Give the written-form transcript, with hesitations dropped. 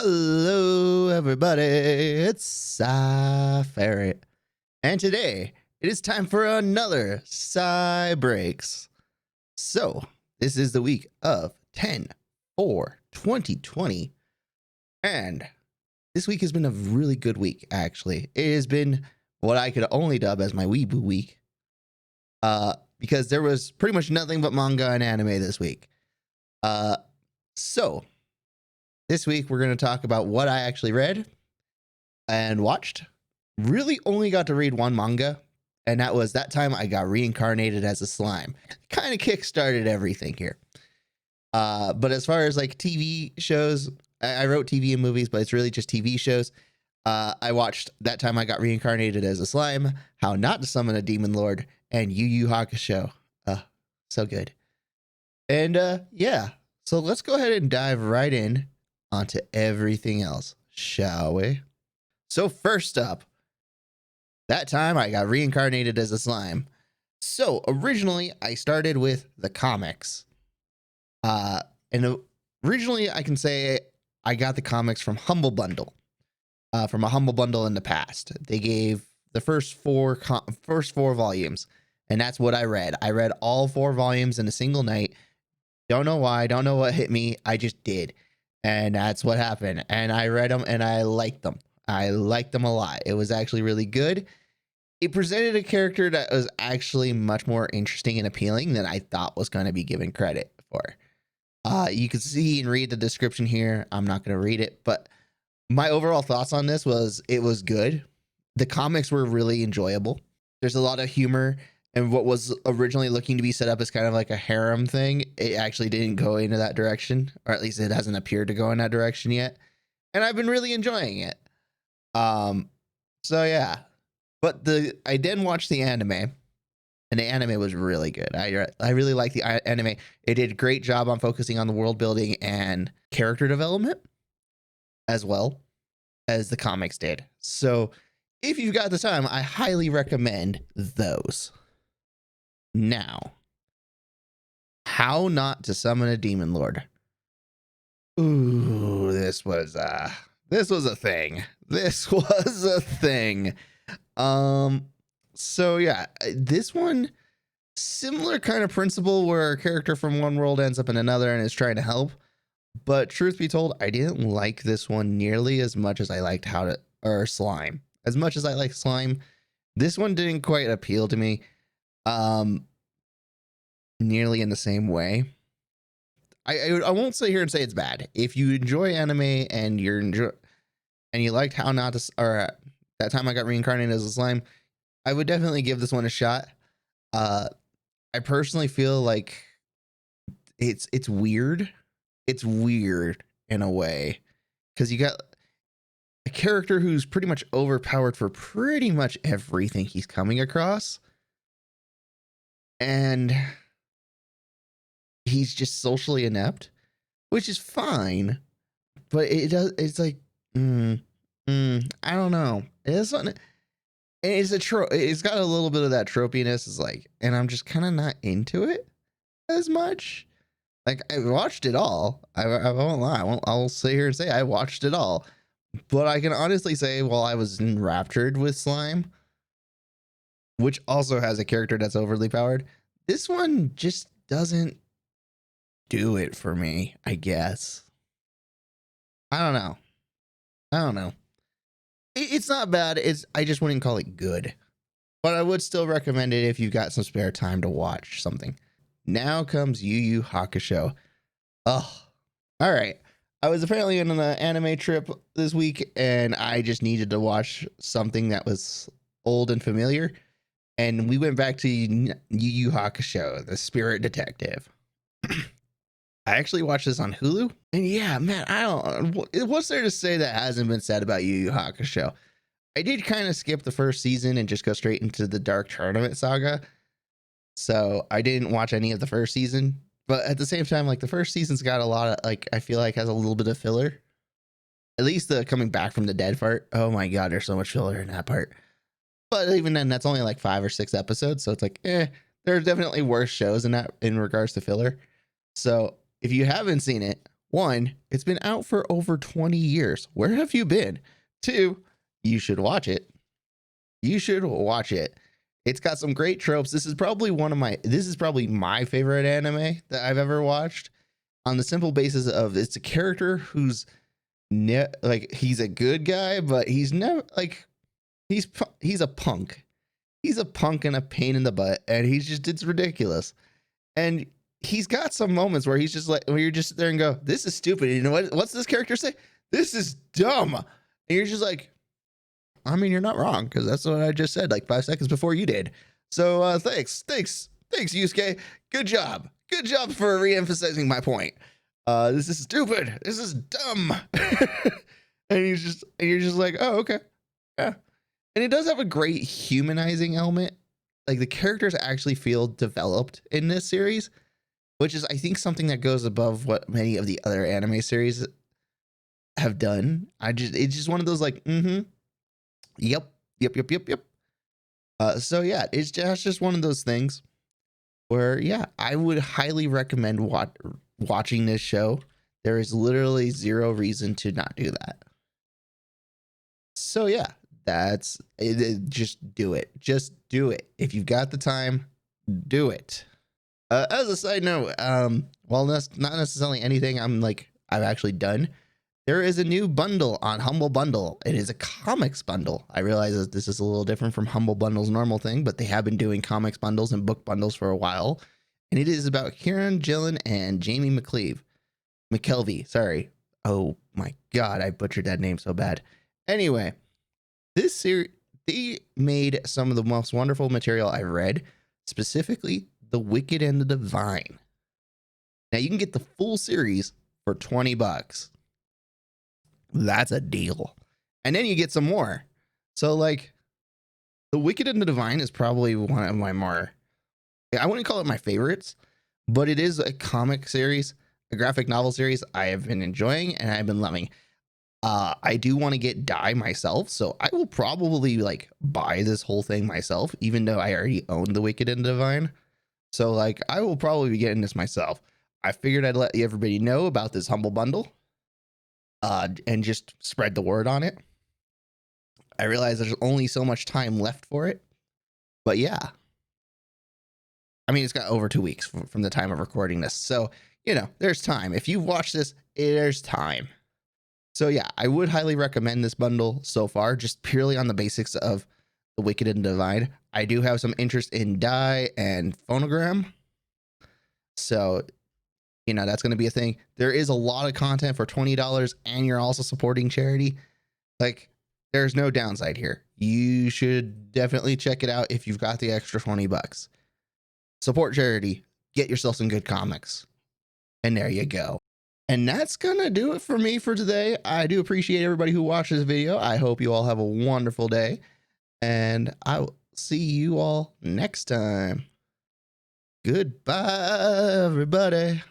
Hello, everybody. It's PsyFerret, and today it is time for another PsyBreaks. So, this is the week of 10/4/2020, and this week has been a really good week, actually. It has been what I could only dub as my Weeboo week, because there was pretty much nothing but manga and anime this week. So this week, we're going to talk about what I actually read and watched. Really only got to read one manga, and that was That Time I Got Reincarnated as a Slime. Kind of kickstarted everything here. But as far as like TV shows, I wrote TV and movies, but it's really just TV shows. I watched That Time I Got Reincarnated as a Slime, How Not to Summon a Demonlord, and Yu Yu Hakusho. So good. And yeah, so let's go ahead and dive right in onto everything else, shall we? So first up, That Time I Got Reincarnated as a Slime. So originally I started with the comics. And originally I can say I got the comics from Humble Bundle. From a Humble Bundle in the past. They gave the first four volumes, and that's what I read. I read all 4 volumes in a single night. Don't know why, don't know what hit me. I just did. And that's what happened. And I read them and I liked them. I liked them a lot. It was actually really good. It presented a character that was actually much more interesting and appealing than I thought was going to be given credit for. You can see and read the description here. I'm not going to read it, but my overall thoughts on this was it was good. The comics were really enjoyable. There's a lot of humor. And what was originally looking to be set up as kind of like a harem thing, it actually didn't go into that direction, or at least it hasn't appeared to go in that direction yet. And I've been really enjoying it. So yeah, but I did watch the anime, and the anime was really good. I really like the anime. It did a great job on focusing on the world building and character development, as well as the comics did. So if you've got the time, I highly recommend those. Now, How Not to Summon a Demonlord. Ooh, this was a thing. This was a thing. So yeah, this one, similar kind of principle where a character from one world ends up in another and is trying to help. But truth be told, I didn't like this one nearly as much as I liked Slime. As much as I like Slime, this one didn't quite appeal to me. Nearly in the same way. I won't sit here and say it's bad. If you enjoy anime and you liked How Not to, or That Time I Got Reincarnated as a Slime, I would definitely give this one a shot. I personally feel like it's weird. It's weird in a way, because you got a character who's pretty much overpowered for pretty much everything he's coming across, and he's just socially inept, which is fine, but it's like, I don't know. It's got a little bit of that tropiness. It's like, and I'm just kind of not into it as much. Like, I watched it all. I won't lie. I'll sit here and say I watched it all, but I can honestly say, while I was enraptured with Slime, which also has a character that's overly powered, this one just doesn't do it for me, I guess. I don't know. It's not bad. I just wouldn't call it good, but I would still recommend it if you've got some spare time to watch something. Now comes Yu Yu Hakusho. Oh, all right. I was apparently on an anime trip this week, and I just needed to watch something that was old and familiar. And we went back to Yu Yu Hakusho, the Spirit Detective. I actually watched this on Hulu, and yeah, man, what's there to say that hasn't been said about Yu Yu Hakusho? I did kind of skip the first season and just go straight into the Dark Tournament saga. So I didn't watch any of the first season, but at the same time, like, the first season's got a lot of, like, I feel like has a little bit of filler. At least the coming back from the dead part. Oh my God, there's so much filler in that part. But even then, that's only like 5 or 6 episodes. So it's like, there's definitely worse shows in regards to filler. So if you haven't seen it, one, it's been out for over 20 years. Where have you been? Two, you should watch it. You should watch it. It's got some great tropes. This is probably my favorite anime that I've ever watched, on the simple basis of it's a character who's like, he's a good guy, but he's never like, he's a punk. He's a punk and a pain in the butt, and it's ridiculous. And he's got some moments where he's just like, where you're just there and go, this is stupid. You know what's this character say? This is dumb. And you're just like, I mean, you're not wrong, because that's what I just said like 5 seconds before you did. So thanks, Yusuke. Good job for re-emphasizing my point. This is stupid. This is dumb. and you're just like, oh, okay, yeah. And it does have a great humanizing element. Like, the characters actually feel developed in this series, which is, I think, something that goes above what many of the other anime series have done. It's just one of those like, yep. So yeah, it's just one of those things where, yeah, I would highly recommend watching this show. There is literally zero reason to not do that. So yeah, that's it. Just do it. Just do it. If you've got the time, do it. As a side note, well, that's not necessarily anything I've actually done. There is a new bundle on Humble Bundle. It is a comics bundle. I realize that this is a little different from Humble Bundle's normal thing, but they have been doing comics bundles and book bundles for a while. And it is about Kieran Gillen and Jamie McKelvey. Sorry. Oh my God, I butchered that name so bad. Anyway, this series, they made some of the most wonderful material I've read, specifically The Wicked and the Divine. Now you can get the full series for $20. That's a deal. And then you get some more. So like, The Wicked and the Divine is probably one of my more, I wouldn't call it my favorites, but it is a comic series, a graphic novel series I have been enjoying and I've been loving. I do want to get Dai myself, so I will probably like buy this whole thing myself, even though I already own The Wicked and the Divine. So like, I will probably be getting this myself. I figured I'd let everybody know about this Humble Bundle, and just spread the word on it. I realize there's only so much time left for it, but yeah. I mean, it's got over 2 weeks from the time of recording this. So, you know, there's time. If you've watched this, there's time. So yeah, I would highly recommend this bundle so far, just purely on the basics of The Wicked and Divine. I do have some interest in Dai and Phonogram. So, you know, that's going to be a thing. There is a lot of content for $20, and you're also supporting charity. Like, there's no downside here. You should definitely check it out if you've got the extra $20. Support charity. Get yourself some good comics. And there you go. And that's going to do it for me for today. I do appreciate everybody who watched this video. I hope you all have a wonderful day. And I will see you all next time. Goodbye, everybody.